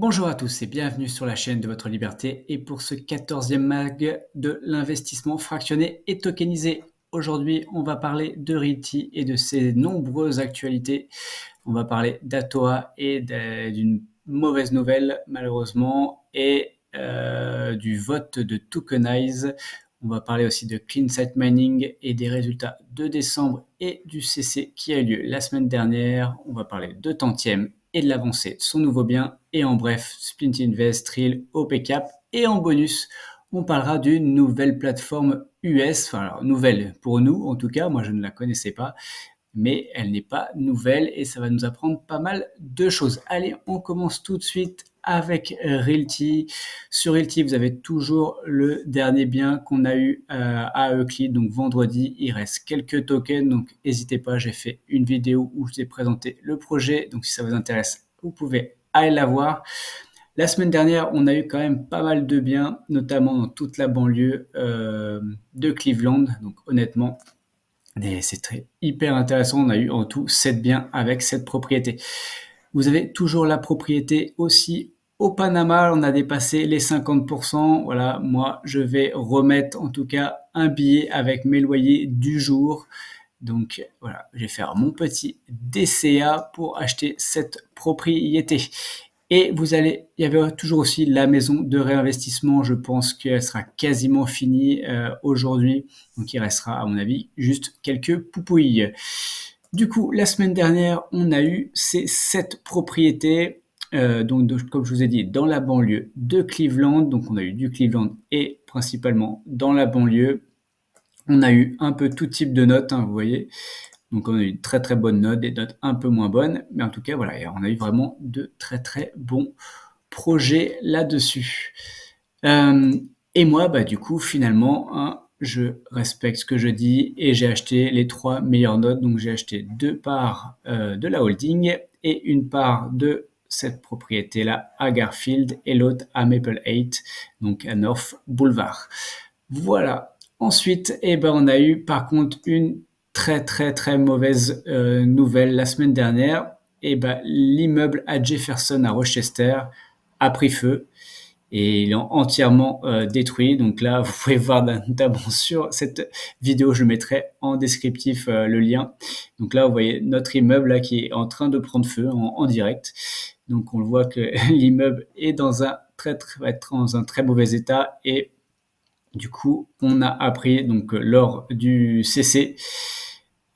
Bonjour à tous et bienvenue sur la chaîne de votre liberté et pour ce 14e mag de l'investissement fractionné et tokenisé. Aujourd'hui, on va parler de Realty et de ses nombreuses actualités. On va parler d'Atoa et d'une mauvaise nouvelle malheureusement et du vote de Tokenize. On va parler aussi de Clean Site Mining et des résultats de décembre et du CC qui a eu lieu la semaine dernière. On va parler de Tantième et de l'avancée de son nouveau bien. Et en bref, Splint Invest, Trill, OPCap. Et en bonus, on parlera d'une nouvelle plateforme US. Enfin, alors, nouvelle pour nous en tout cas, moi je ne la connaissais pas. Mais elle n'est pas nouvelle et ça va nous apprendre pas mal de choses. Allez, on commence tout de suite avec Realty. Sur Realty, vous avez toujours le dernier bien qu'on a eu à Euclid, donc vendredi. Il reste quelques tokens, donc n'hésitez pas, j'ai fait une vidéo où je vous ai présenté le projet. Donc si ça vous intéresse, vous pouvez aller la voir. La semaine dernière, on a eu quand même pas mal de biens, notamment dans toute la banlieue de Cleveland. Donc honnêtement, c'est hyper intéressant. On a eu en tout 7 biens avec cette propriété. Vous avez toujours la propriété aussi au Panama. On a dépassé les 50%. Voilà, moi, je vais remettre en tout cas un billet avec mes loyers du jour. Donc voilà, je vais faire mon petit DCA pour acheter cette propriété. Et il y avait toujours aussi la maison de réinvestissement. Je pense qu'elle sera quasiment finie aujourd'hui. Donc il restera, à mon avis, juste quelques poupouilles. Du coup, la semaine dernière, on a eu ces 7 propriétés. Comme je vous ai dit, dans la banlieue de Cleveland. Donc on a eu du Cleveland et principalement dans la banlieue. On a eu un peu tout type de notes, vous voyez. Donc on a eu une très très bonne note, des notes un peu moins bonnes, mais en tout cas voilà, on a eu vraiment de très très bons projets là-dessus. Et moi, du coup, finalement, je respecte ce que je dis et j'ai acheté les 3 meilleures notes. Donc j'ai acheté 2 parts de la holding et une part de cette propriété-là à Garfield et l'autre à Maple 8, donc à North Boulevard. Voilà. Ensuite, on a eu par contre une très très très mauvaise nouvelle la semaine dernière. L'immeuble à Jefferson à Rochester a pris feu et il est entièrement détruit. Donc là, vous pouvez voir notamment sur cette vidéo, je mettrai en descriptif le lien. Donc là, vous voyez notre immeuble là qui est en train de prendre feu en direct. Donc on le voit que l'immeuble est va être dans un très mauvais état et du coup, on a appris donc lors du CC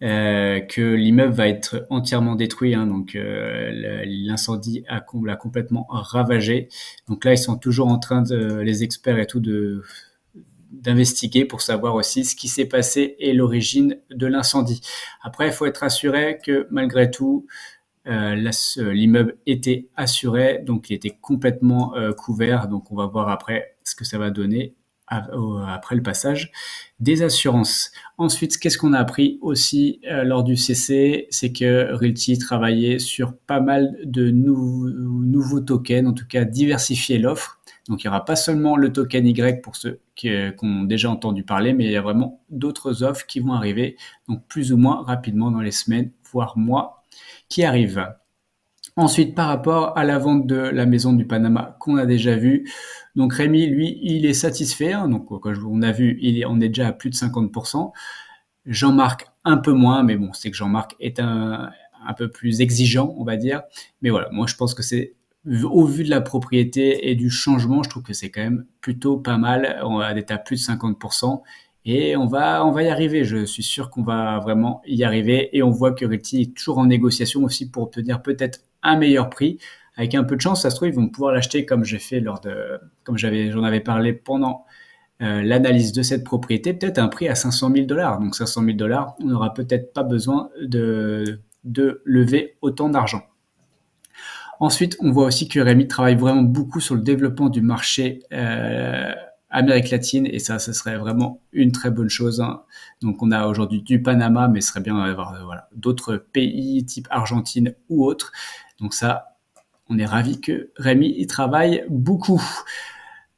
que l'immeuble va être entièrement détruit. Donc l'incendie l'a complètement ravagé. Donc là, ils sont toujours en train les experts et tout d'investiguer pour savoir aussi ce qui s'est passé et l'origine de l'incendie. Après, il faut être assuré que malgré tout, l'immeuble était assuré, donc il était complètement couvert. Donc on va voir après ce que ça va donner après le passage des assurances. Ensuite, qu'est-ce qu'on a appris aussi lors du CC? C'est que Realty travaillait sur pas mal de nouveaux tokens, en tout cas diversifier l'offre. Donc il n'y aura pas seulement le token Y pour ceux qui ont déjà entendu parler, mais il y a vraiment d'autres offres qui vont arriver, donc plus ou moins rapidement dans les semaines, voire mois qui arrivent. Ensuite, par rapport à la vente de la maison du Panama qu'on a déjà vu, donc Rémi, lui, il est satisfait. Donc, quand on a vu, on est déjà à plus de 50%. Jean-Marc, un peu moins, mais bon, c'est que Jean-Marc est un peu plus exigeant, on va dire. Mais voilà, moi, je pense que c'est, au vu de la propriété et du changement, je trouve que c'est quand même plutôt pas mal. On va être à plus de 50%. Et on va y arriver. Je suis sûr qu'on va vraiment y arriver. Et on voit que Realty est toujours en négociation aussi pour obtenir peut-être un meilleur prix. Avec un peu de chance, ça se trouve, ils vont pouvoir l'acheter comme j'ai fait j'en avais parlé pendant l'analyse de cette propriété, peut-être un prix à 500 000 $. Donc 500 000 $, on n'aura peut-être pas besoin de lever autant d'argent. Ensuite, on voit aussi que Rémi travaille vraiment beaucoup sur le développement du marché Amérique latine, et ça, ce serait vraiment une très bonne chose. Donc, on a aujourd'hui du Panama, mais ce serait bien d'avoir d'autres pays, type Argentine ou autre. Donc ça, on est ravis que Rémi y travaille beaucoup.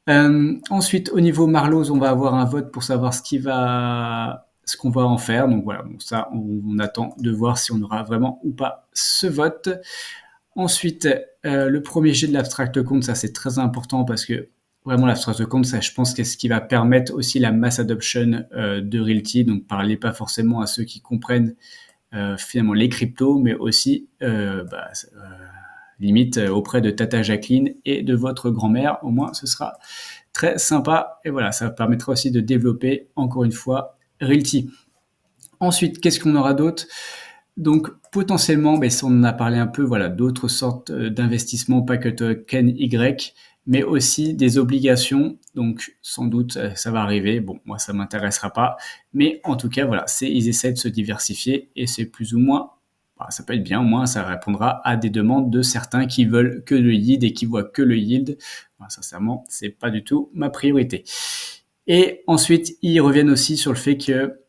Ensuite, au niveau Marlowe, on va avoir un vote pour savoir ce qu'on va en faire. Donc voilà, ça, on attend de voir si on aura vraiment ou pas ce vote. Ensuite, le premier jet de l'abstract compte, ça c'est très important parce que vraiment l'abstract compte, ça je pense que c'est ce qui va permettre aussi la mass adoption de Realty. Donc parlez pas forcément à ceux qui comprennent finalement les cryptos, mais aussi limite auprès de Tata Jacqueline et de votre grand-mère. Au moins, ce sera très sympa. Et voilà, ça permettra aussi de développer, encore une fois, Realty. Ensuite, qu'est-ce qu'on aura d'autre? Donc, potentiellement, on en a parlé un peu, voilà, d'autres sortes d'investissements, pas que token Y, mais aussi des obligations. Donc, sans doute, ça va arriver. Bon, moi, ça m'intéressera pas. Mais en tout cas, voilà, ils essaient de se diversifier et c'est plus ou moins, ça peut être bien. Au moins, ça répondra à des demandes de certains qui veulent que le yield et qui voient que le yield. Sincèrement, c'est pas du tout ma priorité. Et ensuite, ils reviennent aussi sur le fait que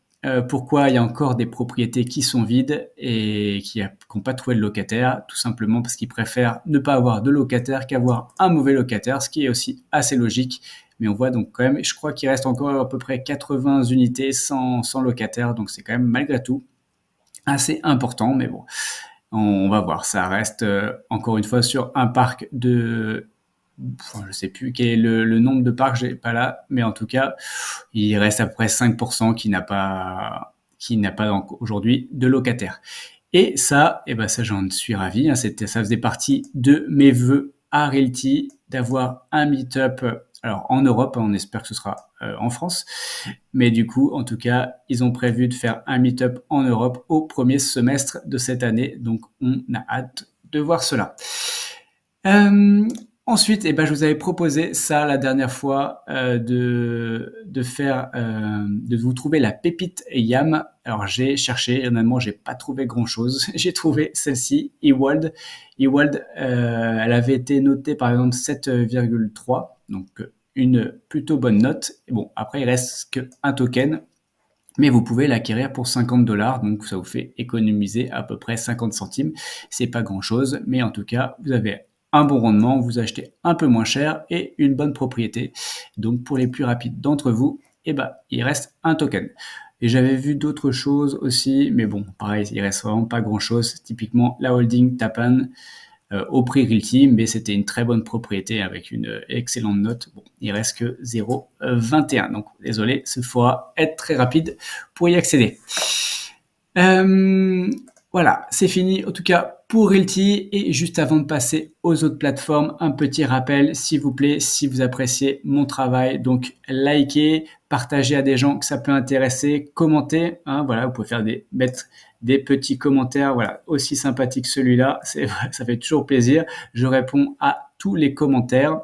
pourquoi il y a encore des propriétés qui sont vides et qui n'ont pas trouvé de locataire, tout simplement parce qu'ils préfèrent ne pas avoir de locataire qu'avoir un mauvais locataire, ce qui est aussi assez logique. Mais on voit donc quand même, je crois qu'il reste encore à peu près 80 unités sans locataire, donc c'est quand même malgré tout assez important. Mais bon, on va voir, ça reste encore une fois sur un parc de... je sais plus quel est le nombre de parcs, j'ai pas là, mais en tout cas, il reste à peu près 5% qui n'a pas aujourd'hui de locataires. Et ça, ça j'en suis ravi. Ça faisait partie de mes vœux à Realty d'avoir un meet-up. Alors en Europe, on espère que ce sera en France, mais du coup, en tout cas, ils ont prévu de faire un meet-up en Europe au premier semestre de cette année. Donc, on a hâte de voir cela. Ensuite, je vous avais proposé ça la dernière fois de vous trouver la pépite YAM. Alors j'ai cherché, honnêtement, j'ai pas trouvé grand chose. J'ai trouvé celle-ci, Ewald. Ewald, elle avait été notée par exemple 7,3, donc une plutôt bonne note. Et bon, après il reste qu'un token. Mais vous pouvez l'acquérir pour 50$, donc ça vous fait économiser à peu près 50 centimes. C'est pas grand chose, mais en tout cas, vous avez un bon rendement, vous achetez un peu moins cher et une bonne propriété. Donc pour les plus rapides d'entre vous, il reste un token. Et j'avais vu d'autres choses aussi, mais bon, pareil, il reste vraiment pas grand chose. Typiquement, la holding Tapan, au prix Realty, mais c'était une très bonne propriété avec une excellente note. Bon, il reste que 0,21. Donc, désolé, il faudra être très rapide pour y accéder. Voilà, c'est fini. En tout cas, pour Realty. Et juste avant de passer aux autres plateformes, un petit rappel, s'il vous plaît, si vous appréciez mon travail, donc likez, partagez à des gens que ça peut intéresser, commentez. Voilà, vous pouvez mettre des petits commentaires, voilà, aussi sympathique que celui-là. Ça fait toujours plaisir. Je réponds à tous les commentaires.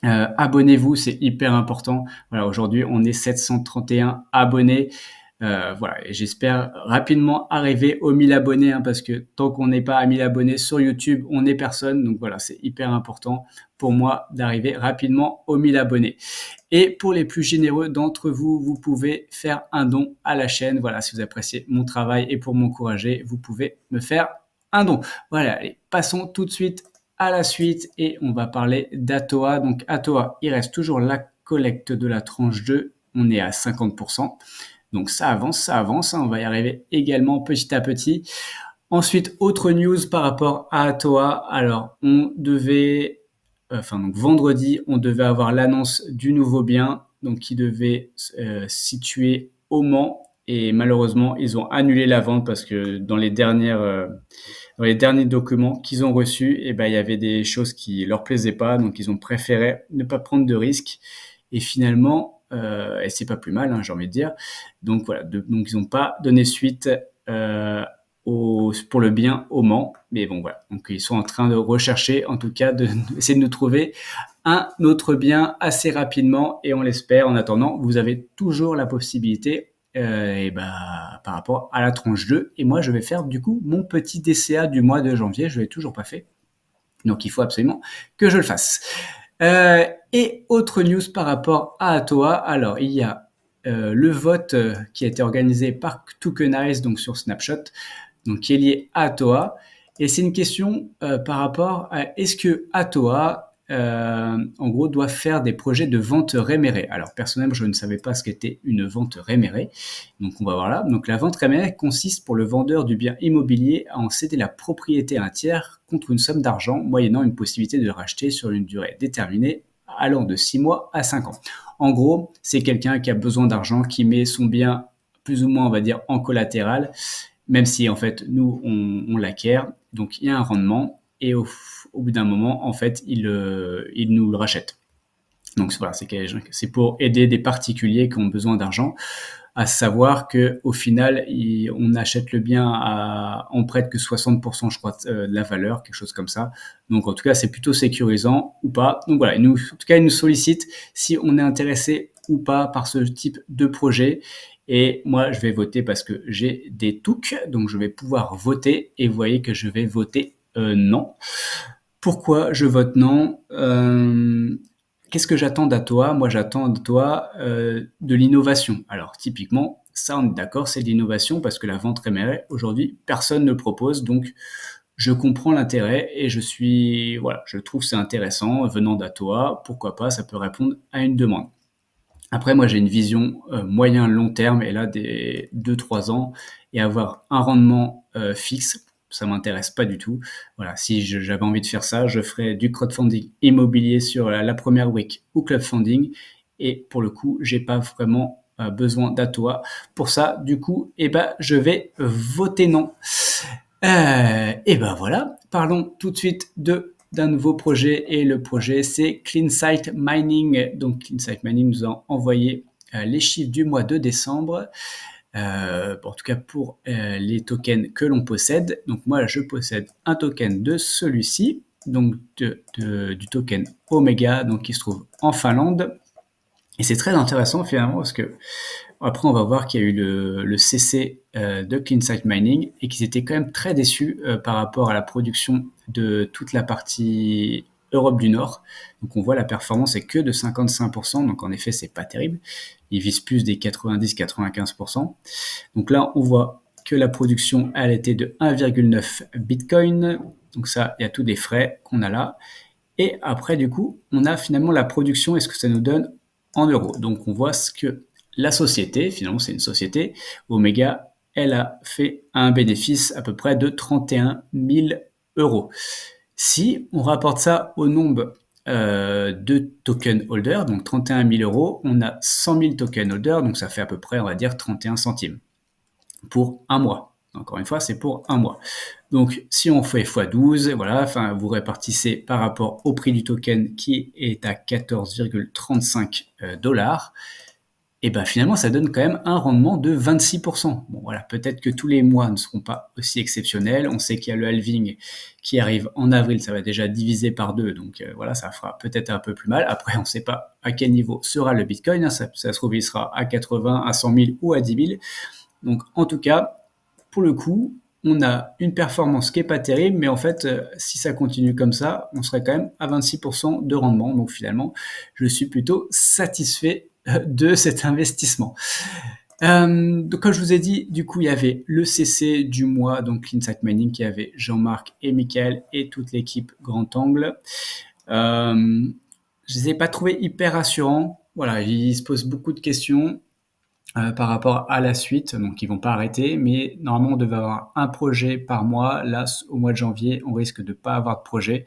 Abonnez-vous, c'est hyper important. Voilà, aujourd'hui, on est 731 abonnés. Voilà, et j'espère rapidement arriver aux 1000 abonnés, parce que tant qu'on n'est pas à 1000 abonnés sur YouTube, on n'est personne. Donc voilà, c'est hyper important pour moi d'arriver rapidement aux 1000 abonnés. Et pour les plus généreux d'entre vous, vous pouvez faire un don à la chaîne. Voilà, si vous appréciez mon travail et pour m'encourager, vous pouvez me faire un don. Voilà, allez, passons tout de suite à la suite et on va parler d'Atoa. Donc Atoa, il reste toujours la collecte de la tranche 2. On est à 50%. Donc ça avance, on va y arriver également petit à petit. Ensuite, autre news par rapport à Atoa. Alors, vendredi, on devait avoir l'annonce du nouveau bien, donc qui devait situer au Mans. Et malheureusement, ils ont annulé la vente parce que dans les derniers documents qu'ils ont reçus, il y avait des choses qui leur plaisaient pas, donc ils ont préféré ne pas prendre de risques. Et finalement, et c'est pas plus mal, j'ai envie de dire. Donc voilà, donc ils n'ont pas donné suite pour le bien au Mans. Mais bon voilà, donc ils sont en train de rechercher, en tout cas, d'essayer de nous trouver un autre bien assez rapidement, et on l'espère. En attendant, vous avez toujours la possibilité par rapport à la tranche 2. Et moi, je vais faire du coup mon petit DCA du mois de janvier. Je ne l'ai toujours pas fait. Donc, il faut absolument que je le fasse. Et autre news par rapport à Atoa. Alors, il y a le vote qui a été organisé par Tokenize, donc sur Snapshot, donc qui est lié à Atoa. Et c'est une question par rapport à est-ce que Atoa en gros, doivent faire des projets de vente rémérée. Alors, personnellement, je ne savais pas ce qu'était une vente rémérée. Donc, on va voir là. Donc, la vente rémérée consiste pour le vendeur du bien immobilier à en céder la propriété à un tiers contre une somme d'argent, moyennant une possibilité de le racheter sur une durée déterminée allant de 6 mois à 5 ans. En gros, c'est quelqu'un qui a besoin d'argent, qui met son bien plus ou moins, on va dire, en collatéral, même si en fait, nous, on l'acquiert. Donc, il y a un rendement et au bout d'un moment, en fait, il nous le rachète. Donc voilà, c'est pour aider des particuliers qui ont besoin d'argent, à savoir que au final, on achète le bien on prête que 60%, je crois, de la valeur, quelque chose comme ça. Donc en tout cas, c'est plutôt sécurisant ou pas. Donc voilà, en tout cas, ils nous sollicitent si on est intéressé ou pas par ce type de projet. Et moi, je vais voter parce que j'ai des toucs, donc je vais pouvoir voter. Et vous voyez que je vais voter non. Pourquoi je vote non? Qu'est-ce que j'attends de toi? Moi, j'attends de toi de l'innovation. Alors, typiquement, ça, on est d'accord, c'est de l'innovation parce que la vente rémérée, aujourd'hui, personne ne le propose. Donc, je comprends l'intérêt et voilà, je trouve que c'est intéressant venant d'Atoa. Pourquoi pas? Ça peut répondre à une demande. Après, moi, j'ai une vision moyen-long terme et là, des 2-3 ans et avoir un rendement fixe, ça m'intéresse pas du tout. Voilà, si j'avais envie de faire ça, je ferais du crowdfunding immobilier sur la première week ou crowdfunding. Et pour le coup, j'ai pas vraiment besoin d'Atoa. Pour ça, du coup, je vais voter non. Et ben voilà, parlons tout de suite d'un nouveau projet et le projet c'est CleanSight Mining. Donc CleanSight Mining nous a envoyé les chiffres du mois de décembre, en tout cas pour les tokens que l'on possède. Donc moi je possède un token de celui-ci, donc du token Omega, donc qui se trouve en Finlande. Et c'est très intéressant finalement parce que après, on va voir qu'il y a eu le CC de CleanSight Mining et qu'ils étaient quand même très déçus par rapport à la production de toute la partie Europe du Nord. Donc on voit la performance est que de 55%, donc en effet, c'est pas terrible. Ils visent plus des 90-95%. Donc là, on voit que la production, elle était de 1,9 Bitcoin. Donc ça, il y a tous les frais qu'on a là. Et après, du coup, on a finalement la production et ce que ça nous donne en euros. Donc on voit ce que la société, finalement c'est une société, Omega, elle a fait un bénéfice à peu près de 31 000 euros. Si on rapporte ça au nombre de token holders, donc 31 000 euros, on a 100 000 token holders, donc ça fait à peu près, on va dire, 31 centimes pour un mois. Encore une fois, c'est pour un mois. Donc, si on fait x12, voilà, enfin, vous répartissez par rapport au prix du token qui est à 14,35 dollars. Et ben finalement, ça donne quand même un rendement de 26%. Bon, voilà, peut-être que tous les mois ne seront pas aussi exceptionnels. On sait qu'il y a le halving qui arrive en avril, ça va déjà diviser par 2, donc voilà, ça fera peut-être un peu plus mal. Après, on ne sait pas à quel niveau sera le Bitcoin. Hein, ça se trouve, il sera à 80, à 100 000 ou à 10 000. Donc, en tout cas, pour le coup, on a une performance qui est pas terrible, mais en fait, si ça continue comme ça, on serait quand même à 26% de rendement. Donc finalement, je suis plutôt satisfait de cet investissement. Donc comme je vous ai dit, du coup, il y avait le CC du mois, donc CleanSight Mining, qui avait Jean-Marc et Michael et toute l'équipe Grand Angle. Je les ai pas trouvés hyper rassurants. Voilà, ils se posent beaucoup de questions par rapport à la suite, donc ils vont pas arrêter, mais normalement on devait avoir un projet par mois. Là, au mois de janvier, on risque de pas avoir de projet.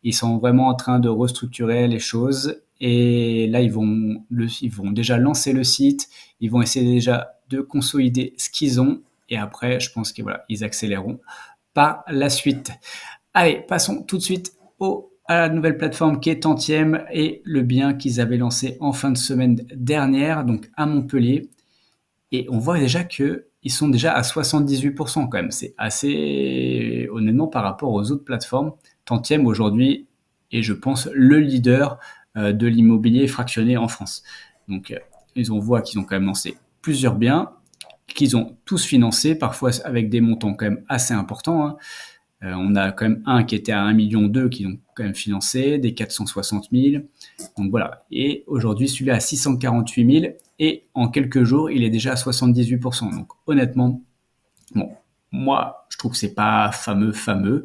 Ils sont vraiment en train de restructurer les choses et là ils vont déjà lancer le site, ils vont essayer déjà de consolider ce qu'ils ont et après je pense que voilà, ils accéléreront par la suite. Allez, passons tout de suite à la nouvelle plateforme qui est Tantième et le bien qu'ils avaient lancé en fin de semaine dernière, donc à Montpellier. Et on voit déjà qu'ils sont déjà à 78% quand même. C'est assez, honnêtement, par rapport aux autres plateformes. Tantième aujourd'hui est, je pense, le leader de l'immobilier fractionné en France. Donc, on voit qu'ils ont quand même lancé plusieurs biens, qu'ils ont tous financés, parfois avec des montants quand même assez importants. Hein. On a quand même un qui était à 1,2 million qui ont quand même financé, des 460 000. Donc voilà. Et aujourd'hui, celui-là à 648 000. Et en quelques jours, il est déjà à 78%. Donc honnêtement, bon, moi, je trouve que c'est pas fameux,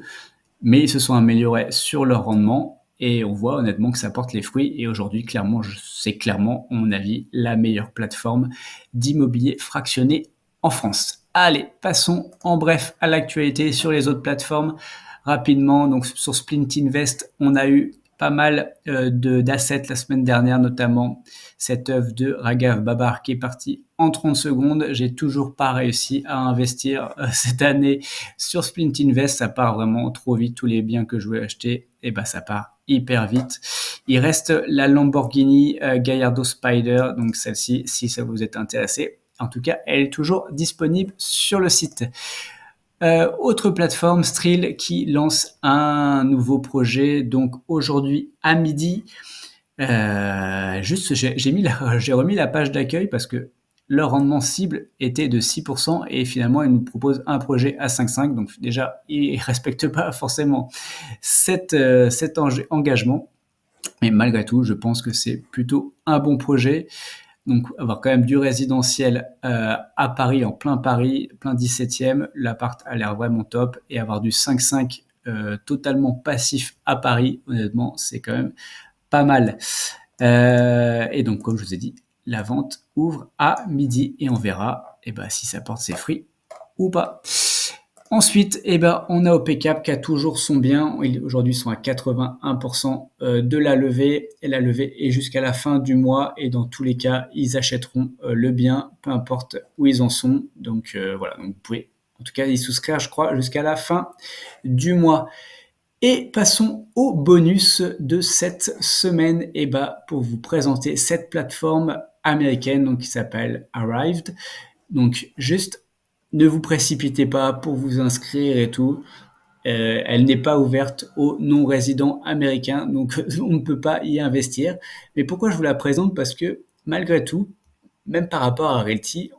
mais ils se sont améliorés sur leur rendement. et on voit honnêtement que ça porte les fruits et aujourd'hui clairement, c'est clairement, à mon avis, la meilleure plateforme d'immobilier fractionné en France. Allez, passons en bref à l'actualité sur les autres plateformes rapidement. Donc sur Splint Invest, on a eu pas mal d'assets la semaine dernière, notamment cette œuvre de Raghav Babar qui est partie en 30 secondes. J'ai toujours pas réussi à investir cette année sur Splint Invest. Ça part vraiment trop vite. Tous les biens que je voulais acheter, et ben ça part hyper vite. Il reste la Lamborghini Gallardo Spider, donc celle-ci, si ça vous est intéressé. En tout cas, elle est toujours disponible sur le site. Autre plateforme, Skrill, qui lance un nouveau projet. Donc aujourd'hui à midi, juste j'ai remis la page d'accueil parce que leur rendement cible était de 6% et finalement ils nous proposent un projet à 5,5. Donc déjà ils respectent pas forcément cet engagement. Mais malgré tout, je pense que c'est plutôt un bon projet. Donc avoir quand même du résidentiel à Paris, en plein Paris, plein 17e, l'appart a l'air vraiment top, et avoir du 5,5 totalement passif à Paris, honnêtement, c'est quand même pas mal. Et donc, comme je vous ai dit, la vente ouvre à midi et on verra si ça porte ses fruits ou pas. Ensuite, on a OPCAP qui a toujours son bien. Aujourd'hui, ils sont à 81% de la levée. Et la levée est jusqu'à la fin du mois. Et dans tous les cas, ils achèteront le bien, peu importe où ils en sont. Donc voilà, donc vous pouvez en tout cas y souscrire, je crois, jusqu'à la fin du mois. Et passons au bonus de cette semaine, pour vous présenter cette plateforme américaine donc, qui s'appelle Arrived. Donc juste, ne vous précipitez pas pour vous inscrire et tout. Elle n'est pas ouverte aux non-résidents américains, donc on ne peut pas y investir. Mais pourquoi je vous la présente? Parce que malgré tout, même par rapport à Realty,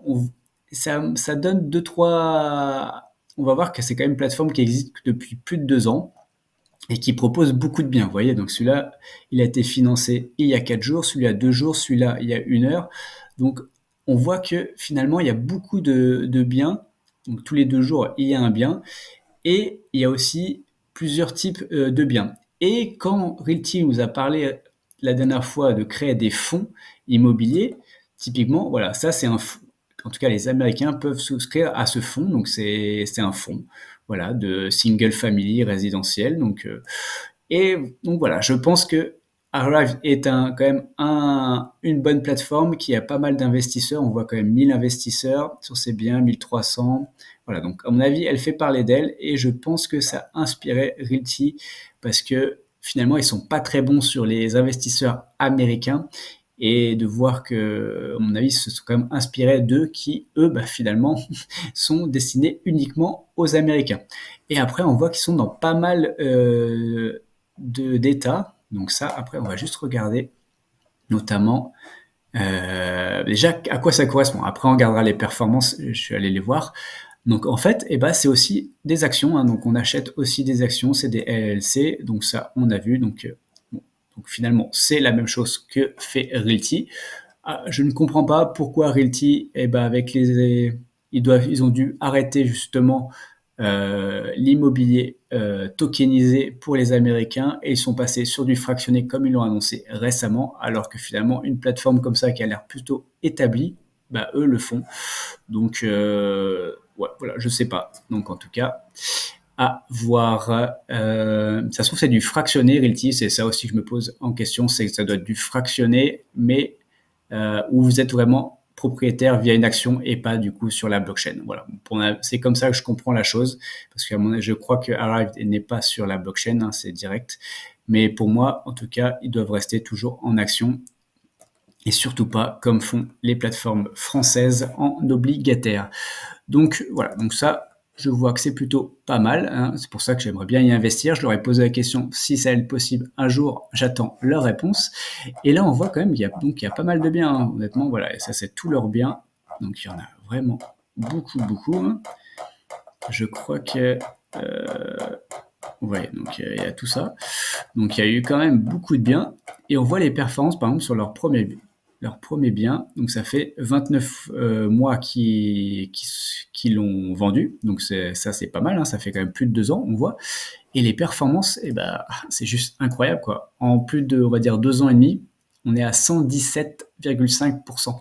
ça donne deux, trois... On va voir que c'est quand même une plateforme qui existe depuis plus de 2 ans et qui propose beaucoup de biens. Vous voyez, donc celui-là, il a été financé il y a 4 jours, celui-là 2 jours, celui-là il y a 1 heure. Donc on voit que finalement il y a beaucoup de biens. Donc tous les 2 jours il y a un bien et il y a aussi plusieurs types de biens. Et quand Realty nous a parlé la dernière fois de créer des fonds immobiliers, typiquement, voilà, ça c'est un fonds. En tout cas, les Américains peuvent souscrire à ce fonds. Donc c'est un fonds, voilà, de single family résidentiel. Donc voilà, je pense que Arrive est quand même une bonne plateforme qui a pas mal d'investisseurs. On voit quand même 1000 investisseurs sur ses biens, 1300. Voilà, donc à mon avis, elle fait parler d'elle et je pense que ça inspirait Realty parce que finalement, ils sont pas très bons sur les investisseurs américains et de voir que, à mon avis, se sont quand même inspirés d'eux qui, eux, finalement, sont destinés uniquement aux Américains. Et après, on voit qu'ils sont dans pas mal d'États. Donc ça, après, on va juste regarder, notamment, déjà, à quoi ça correspond. Après, on regardera les performances, je suis allé les voir. Donc en fait, c'est aussi des actions. Hein. Donc on achète aussi des actions, c'est des LLC. Donc ça, on a vu. Donc finalement, c'est la même chose que fait Realty. Je ne comprends pas pourquoi Realty, avec ils ont dû arrêter justement l'immobilier tokenisé pour les Américains et ils sont passés sur du fractionné comme ils l'ont annoncé récemment, alors que finalement une plateforme comme ça qui a l'air plutôt établie, eux le font. Donc voilà, je sais pas. Donc en tout cas, à voir. Ça se trouve c'est du fractionné Realty, c'est ça aussi que je me pose en question, c'est que ça doit être du fractionné, mais où vous êtes vraiment propriétaire via une action et pas du coup sur la blockchain. Voilà, c'est comme ça que je comprends la chose, parce que je crois que Arrive n'est pas sur la blockchain, hein, c'est direct. Mais pour moi, en tout cas, ils doivent rester toujours en action et surtout pas comme font les plateformes françaises en obligataire. Donc voilà, donc ça, je vois que c'est plutôt pas mal. Hein. C'est pour ça que j'aimerais bien y investir. Je leur ai posé la question si ça est possible un jour. J'attends leur réponse. Et là, on voit quand même qu'il y a pas mal de biens. Hein. Honnêtement, voilà, et ça c'est tous leurs biens. Donc il y en a vraiment beaucoup. Hein. Je crois que ouais, donc il y a tout ça. Donc il y a eu quand même beaucoup de biens. Et on voit les performances, par exemple, sur leur premier leur premier bien. Donc ça fait 29 mois qui l'ont vendu. Donc c'est pas mal, hein, ça fait quand même plus de 2 ans, on voit. Et les performances, eh ben, c'est juste incroyable, quoi. En plus de, on va dire, 2 ans et demi, on est à 117,5%.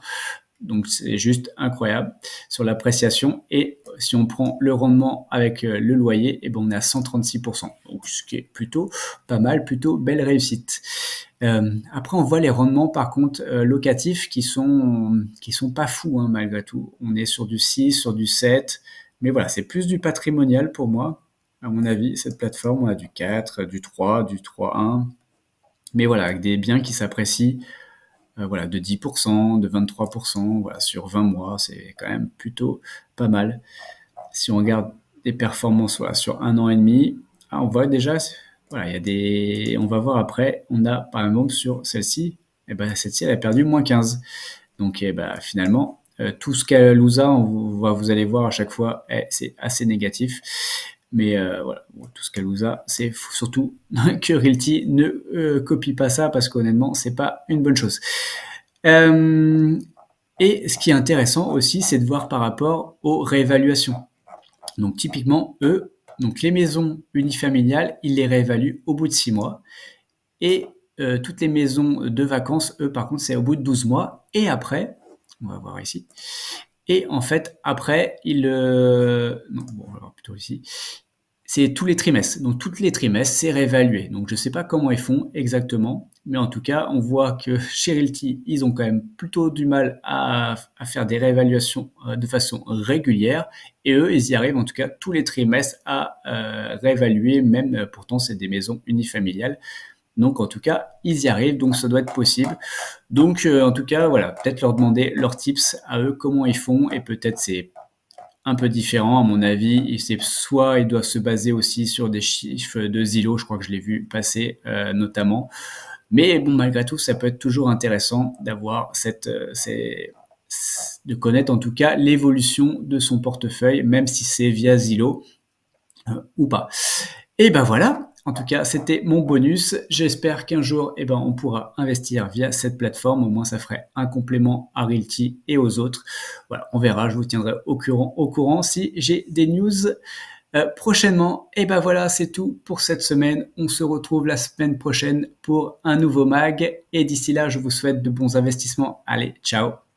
Donc c'est juste incroyable sur l'appréciation. Et si on prend le rendement avec le loyer, eh ben, on est à 136%. Donc ce qui est plutôt pas mal, plutôt belle réussite. Après, on voit les rendements par contre locatifs qui sont pas fous, hein, malgré tout. On est sur du 6, sur du 7, mais voilà, c'est plus du patrimonial pour moi, à mon avis. Cette plateforme, on a du 4, du 3, du 3,1, mais voilà, avec des biens qui s'apprécient, voilà, de 10%, de 23%, voilà, sur 20 mois, c'est quand même plutôt pas mal. Si on regarde des performances, voilà, sur 1 an et demi, on voit déjà, voilà, il y a on va voir après, on a par exemple sur celle-ci, eh ben, celle-ci elle a perdu -15. Donc eh ben, finalement, tout ce qu'elle nous a, vous allez voir à chaque fois, c'est assez négatif. Mais voilà, bon, tout ce qu'elle nous a, c'est surtout que Realty ne copie pas ça parce qu'honnêtement, c'est pas une bonne chose. Euh, et ce qui est intéressant aussi, c'est de voir par rapport aux réévaluations. Donc typiquement, eux, donc les maisons unifamiliales, ils les réévaluent au bout de 6 mois. Et toutes les maisons de vacances, eux, par contre, c'est au bout de 12 mois. Et après, on va voir ici. Et en fait, après, non, bon, on va voir plutôt ici. C'est tous les trimestres. Donc, tous les trimestres, c'est réévalué. Donc, je ne sais pas comment ils font exactement. Mais en tout cas, on voit que chez Realty, ils ont quand même plutôt du mal à faire des réévaluations de façon régulière. Et eux, ils y arrivent en tout cas tous les trimestres à réévaluer, même pourtant, c'est des maisons unifamiliales. Donc, en tout cas, ils y arrivent. Donc, ça doit être possible. Donc, en tout cas, voilà, peut-être leur demander leurs tips à eux, comment ils font. Et peut-être c'est un peu différent, à mon avis. C'est soit ils doivent se baser aussi sur des chiffres de Zillow, je crois que je l'ai vu passer notamment. Mais bon, malgré tout, ça peut être toujours intéressant d'avoir de connaître en tout cas l'évolution de son portefeuille, même si c'est via Zillow ou pas. Et ben voilà, en tout cas, c'était mon bonus. J'espère qu'un jour, eh ben, on pourra investir via cette plateforme. Au moins, ça ferait un complément à Realty et aux autres. Voilà, on verra. Je vous tiendrai au courant si j'ai des news prochainement. Et ben voilà, c'est tout pour cette semaine. On se retrouve la semaine prochaine pour un nouveau mag. Et d'ici là, je vous souhaite de bons investissements. Allez, ciao!